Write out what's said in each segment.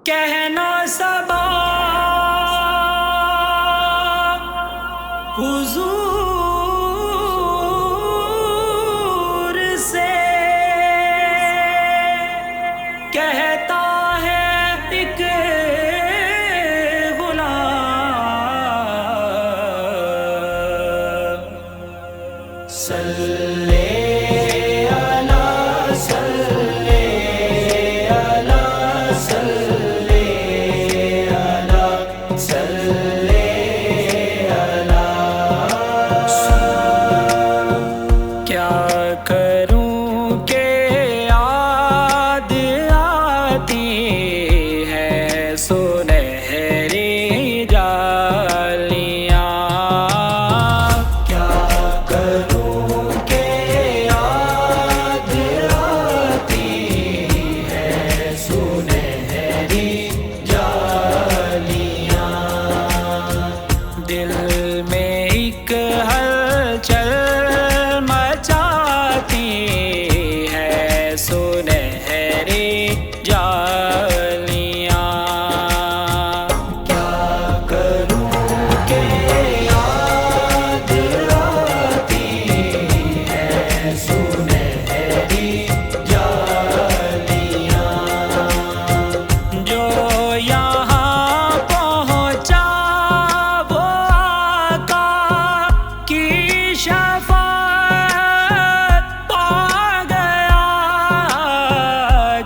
कहना सबा हुजूर से कहता है एक गुलाम सल्ले अला सल्ले अला सल्ले अला सल्ले अला। क्या करूं के याद आती है सुनहरी जालियां। क्या करूं के याद आती है सुनहरी जालियां। दिल में एक हलचल मचाती है सुनहरी जालियां। क्या करूं के याद आती है सुनहरी जालियां। जो यहाँ पहुँचा वो आका की शफ़ाअत पा गया।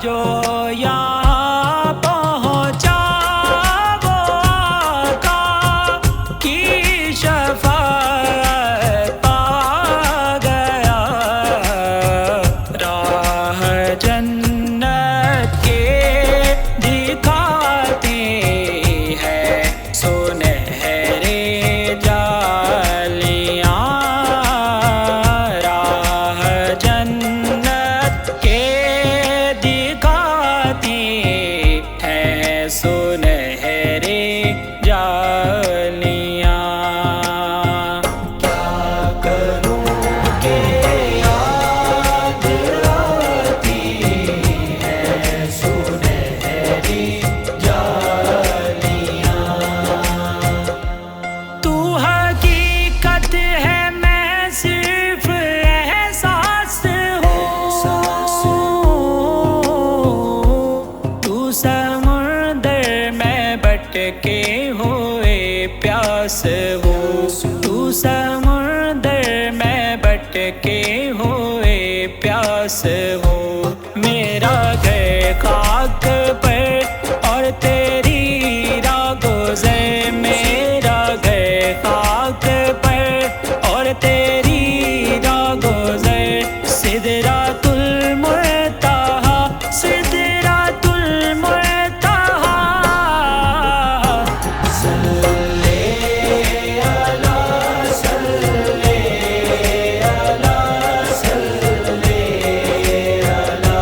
जो यहाँ पहुँचा वो आका की शफ़ाअत पा गया। राह जन्नत के दिखाती है सुनहरी जालियां। राह जन्नत के दिखाती है सुनहरी जालियां। क्या करूं के याद आती है सुनहरी जालियां। तू हकीकत है मैं सिर्फ एहसास हूँ। तू समुंदर में भटके हुए प्यास हो। तू समुंदर में भटके हुए प्यास हो। मेरा घर खाक पर और तेरी रागोज़र। मेरा घर खाक पर और तेरी रागोज़र। सिदरातुल मुंतहा सिदरातुल मुंतहा। सल्ले अला सल्ले अला सल्ले अला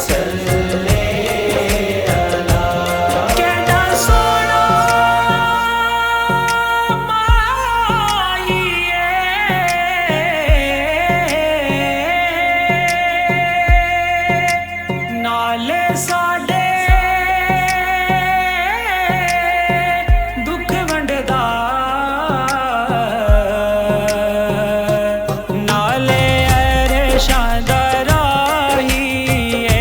सल्ले अला। कहना सोना माहिए नाले साडे दुख वंडदा। नाले अरशां दा राहीए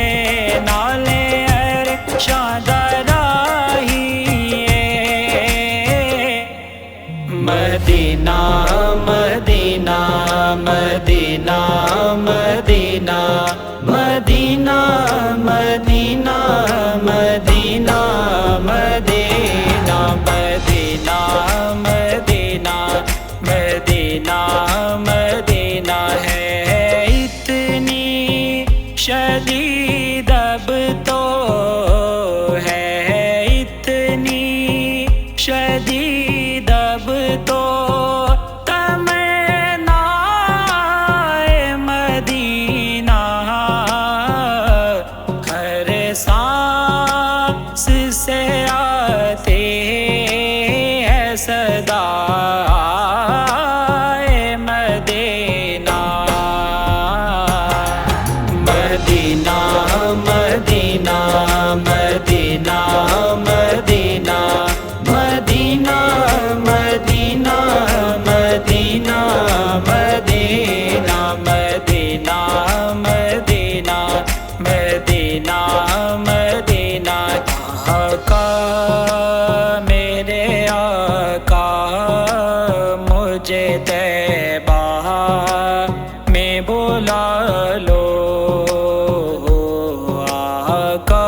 नाले अरशां दा राहीए। मदीना मदीना मदीना मदीना मदीना मदीना मदीना मदीना मदीना मदीना मदीना मदीना है इतनी शदीद अब तो है इतनी शदीद अब तो आका मेरे आका मुझे तैबा में बुला लो। आका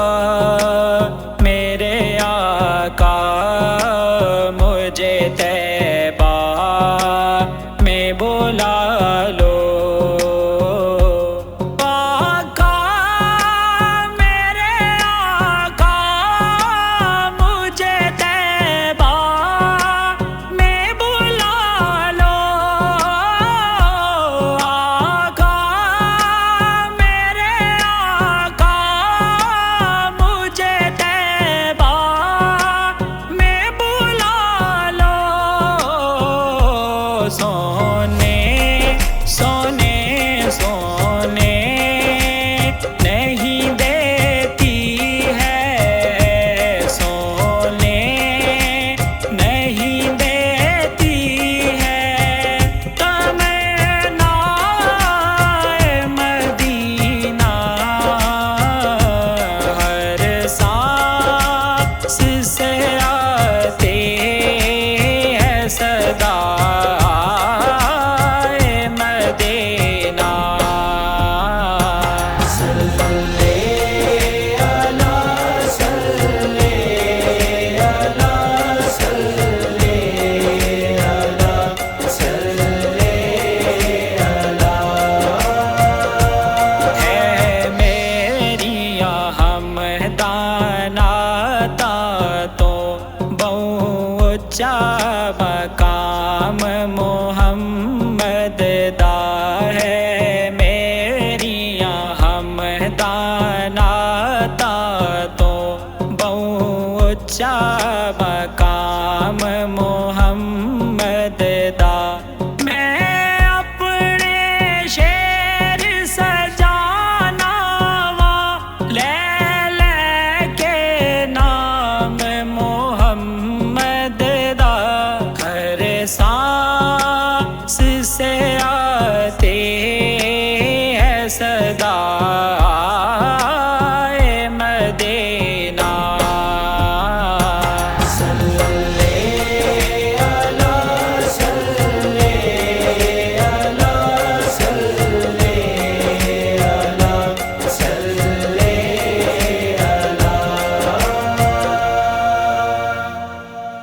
मेरे आका मुझे तैबा में बुला लो। आका मेरे आका मुझे तैबा में बुला लो। आका मेरे आका मुझे तैबा में बुला लो। सोने सोने सोने नहीं देती है, सोने नहीं देती है तमन्ना मदीना। हर सांस से आते हैं सदा मदीना। है मेरी हमदाना तो बहु ऊंचा मकाम मोहम्मद दा है। मेरी हमदाना तो बहु ऊंचा